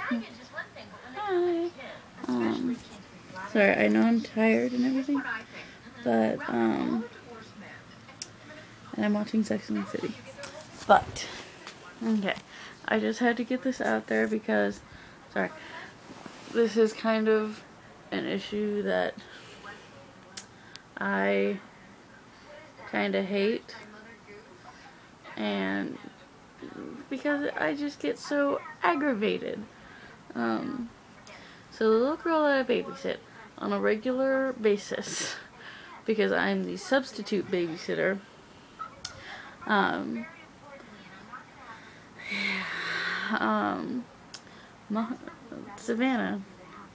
Hi. Sorry, I know I'm tired and everything, but, and I'm watching Sex and the City. But, okay, I just had to get this out there because, sorry, this is kind of an issue that I kind of hate, and because I just get so aggravated. So the little girl that I babysit on a regular basis, because I'm the substitute babysitter, Savannah,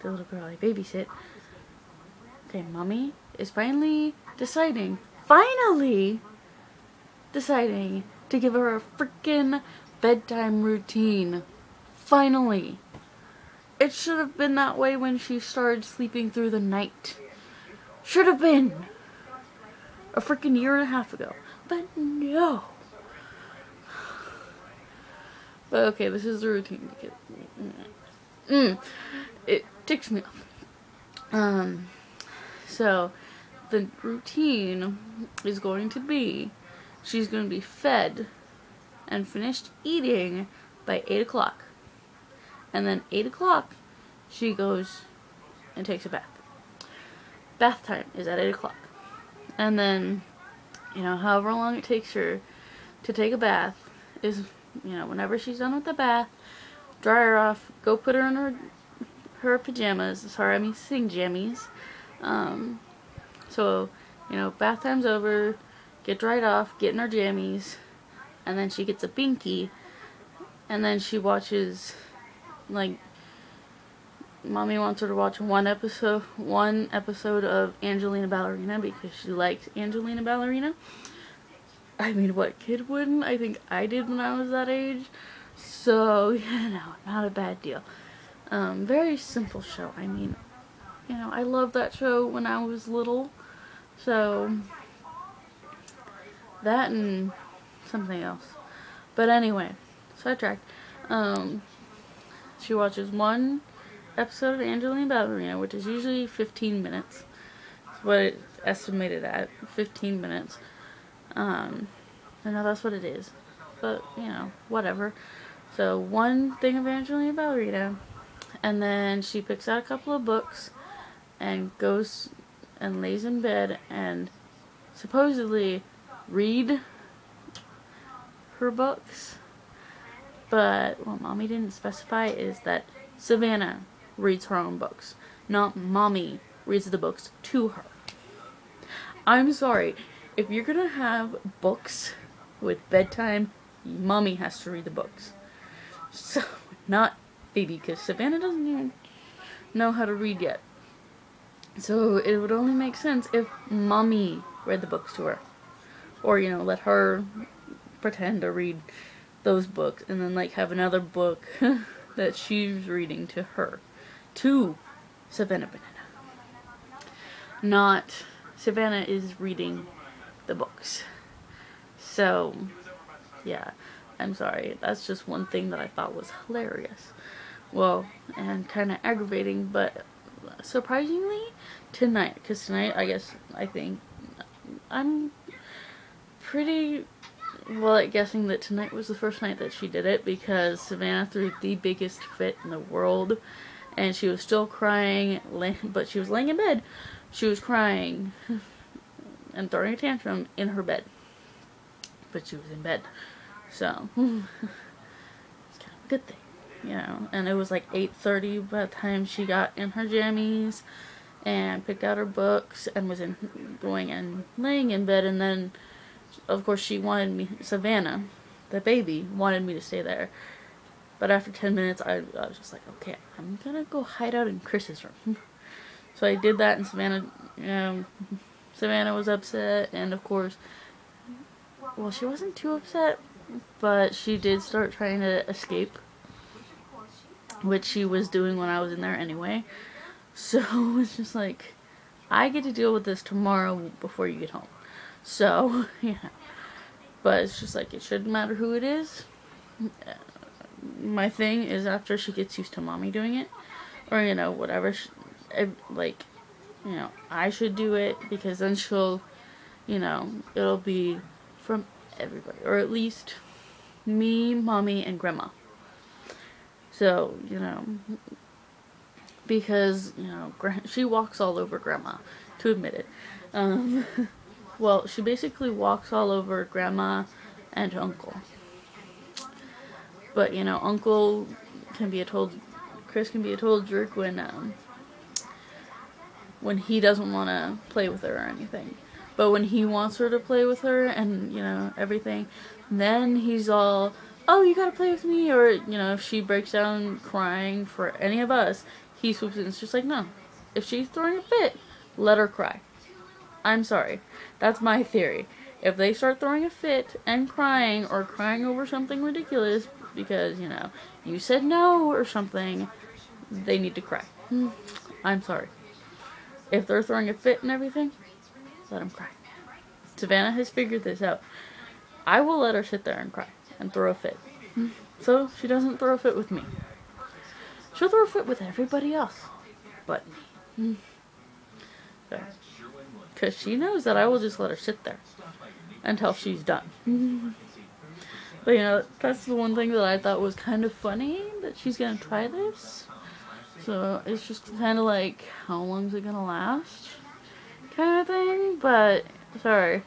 the little girl I babysit, okay, mommy is finally deciding to give her a freaking bedtime routine. Finally. It should have been that way when she started sleeping through the night. Should have been a freaking year and a half ago. But no. But okay, this is the routine because it ticks me off. So the routine is going to be, she's going to be fed and finished eating by 8 o'clock. And then 8 o'clock, she goes and takes a bath. Bath time is at 8 o'clock. And then, however long it takes her to take a bath is, whenever she's done with the bath, dry her off, go put her in her pajamas. Sorry, I mean sitting jammies. So, bath time's over, get dried off, get in her jammies, and then she gets a binky, and then she watches, like, mommy wants her to watch one episode of Angelina Ballerina because she likes Angelina Ballerina. I mean, what kid wouldn't? I think I did when I was that age. So, not a bad deal. Very simple show. I mean, I loved that show when I was little. So, that and something else. But anyway, sidetracked. She watches one episode of Angelina Ballerina, which is usually 15 minutes. That's what it's estimated at, 15 minutes. I know that's what it is. But, whatever. So, one thing of Angelina Ballerina, and then she picks out a couple of books and goes and lays in bed and supposedly read her books. But what mommy didn't specify is that Savannah reads her own books, not mommy reads the books to her. I'm sorry, if you're gonna have books with bedtime, mommy has to read the books. So, not baby, because Savannah doesn't even know how to read yet. So it would only make sense if mommy read the books to her. Or, let her pretend to read those books and then, like, have another book that she's reading to her. To Savannah Banana. Not Savannah is reading the books. So, yeah. I'm sorry. That's just one thing that I thought was hilarious. Well, and kind of aggravating, but surprisingly, tonight. Because tonight, I think, I'm pretty well at guessing that tonight was the first night that she did it, because Savannah threw the biggest fit in the world. And she was still crying, but she was laying in bed. She was crying and throwing a tantrum in her bed. But she was in bed. So, it's kind of a good thing, And it was like 8:30 by the time she got in her jammies and picked out her books and was going and laying in bed. And then, of course, she wanted me, Savannah, the baby, wanted me to stay there. But after 10 minutes, I was just like, okay, I'm gonna go hide out in Chris's room. So I did that, and Savannah was upset, and of course, well, she wasn't too upset, but she did start trying to escape, which she was doing when I was in there anyway. So it's just like, I get to deal with this tomorrow before you get home. So, yeah. But it's just like, it shouldn't matter who it is. my thing is after she gets used to mommy doing it, or, you know, whatever, like, you know, I should do it, because then she'll, you know, it'll be from everybody, or at least me, mommy, and grandma. So, you know, because, you know, she walks all over grandma, to admit it. Well, she basically walks all over grandma and uncle. But, you know, uncle can be a total, Chris can be a total jerk when he doesn't want to play with her or anything. But when he wants her to play with her and, you know, everything, then he's all, oh, you gotta play with me, or, you know, if she breaks down crying for any of us, he swoops in. It's just like, no. If she's throwing a fit, let her cry. I'm sorry. That's my theory. If they start throwing a fit and crying, or crying over something ridiculous because, you know, you said no or something, they need to cry. I'm sorry. If they're throwing a fit and everything, let them cry. Savannah has figured this out. I will let her sit there and cry and throw a fit. So she doesn't throw a fit with me. She'll throw a fit with everybody else but me. So, because she knows that I will just let her sit there until she's done. But, you know, that's the one thing that I thought was kind of funny, that she's gonna try this. So it's just kind of like, how long is it gonna last? Kind of thing. But, sorry.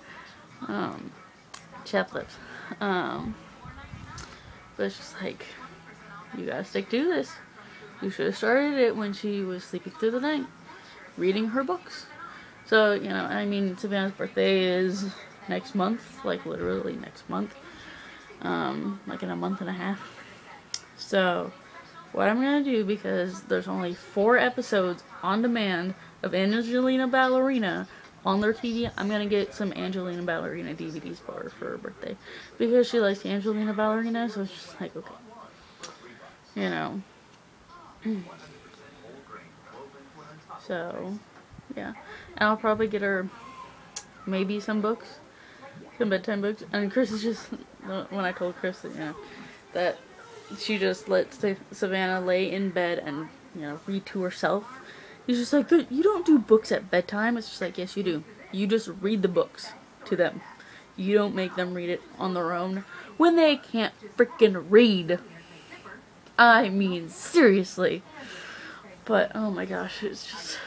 Chapped lips. But it's just like, you gotta stick to this. You should have started it when she was sleeping through the night, reading her books. So, you know, I mean, Savannah's birthday is next month, like literally next month, like in a month and a half. So, what I'm gonna do, because there's only 4 episodes on demand of Angelina Ballerina on their TV, I'm gonna get some Angelina Ballerina DVDs for her birthday, because she likes Angelina Ballerina. So it's just like, okay, you know. So, yeah. And I'll probably get her maybe some books, some bedtime books. And Chris is just, when I told Chris that, you know, that she just lets Savannah lay in bed and, you know, read to herself, he's just like, you don't do books at bedtime. It's just like, yes, you do. You just read the books to them. You don't make them read it on their own when they can't freaking read. I mean, seriously. But, oh my gosh, it's just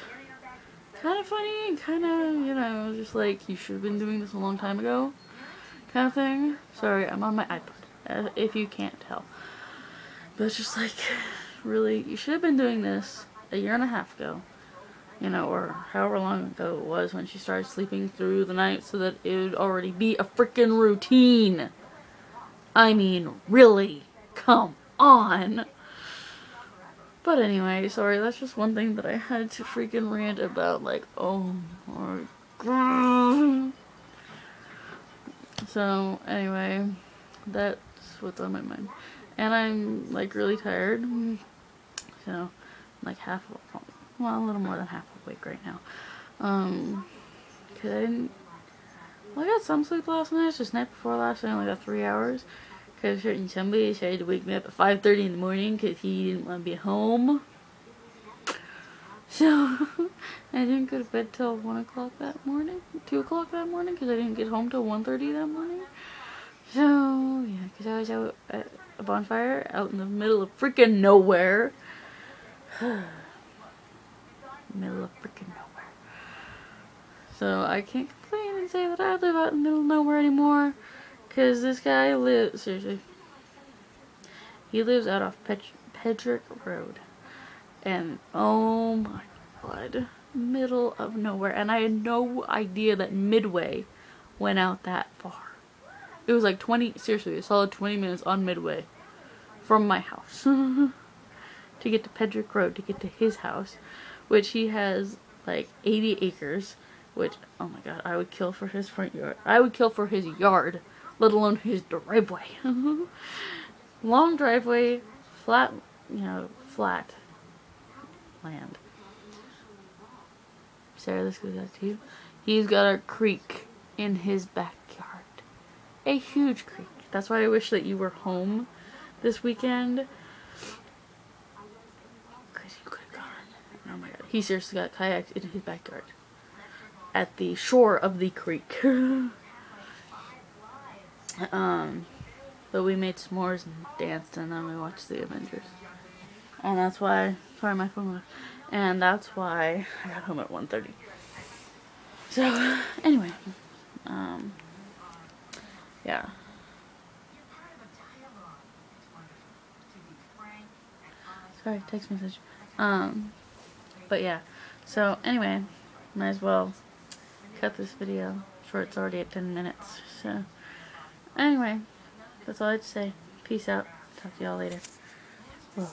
kind of funny and kind of, you know, just like, you should have been doing this a long time ago kind of thing. Sorry, I'm on my iPad, if you can't tell. But it's just like, really, you should have been doing this a year and a half ago. You know, or however long ago it was when she started sleeping through the night, so that it would already be a freaking routine. I mean, really, come on. But anyway, sorry, that's just one thing that I had to freaking rant about, like, oh my god. So, anyway, that's what's on my mind. And I'm, like, really tired. So, I'm, like, well, a little more than half awake right now. Cause I got some sleep last night, just night before last night, I only got 3 hours. Because somebody decided to wake me up at 5:30 in the morning because he didn't want to be home. So, I didn't go to bed till 1 o'clock that morning, 2 o'clock that morning, because I didn't get home till 1:30 that morning. So, yeah, because I was out at a bonfire out in the middle of freaking nowhere. Middle of freaking nowhere. So, I can't complain and say that I live out in the middle of nowhere anymore. Because this guy lives, seriously, he lives out off Pedrick Road. And, oh my god, middle of nowhere. And I had no idea that Midway went out that far. It was like seriously, a solid 20 minutes on Midway from my house. To get to Pedrick Road, to get to his house, which he has like 80 acres, which, oh my god, I would kill for his front yard. I would kill for his yard. Let alone his driveway. Long driveway, flat, you know, flat land. Sarah, this goes out to you. He's got a creek in his backyard. A huge creek. That's why I wish that you were home this weekend. Because you could have gone. Oh my god. He seriously got kayaked in his backyard. At the shore of the creek. But we made s'mores and danced, and then we watched the Avengers. And that's why, sorry my phone left. And that's why I got home at 1:30. So, anyway. Yeah. Sorry, text message. But yeah. So, anyway, might as well cut this video short. It's already at 10 minutes. So, anyway, that's all I had to say. Peace out. Talk to y'all later. Whoa.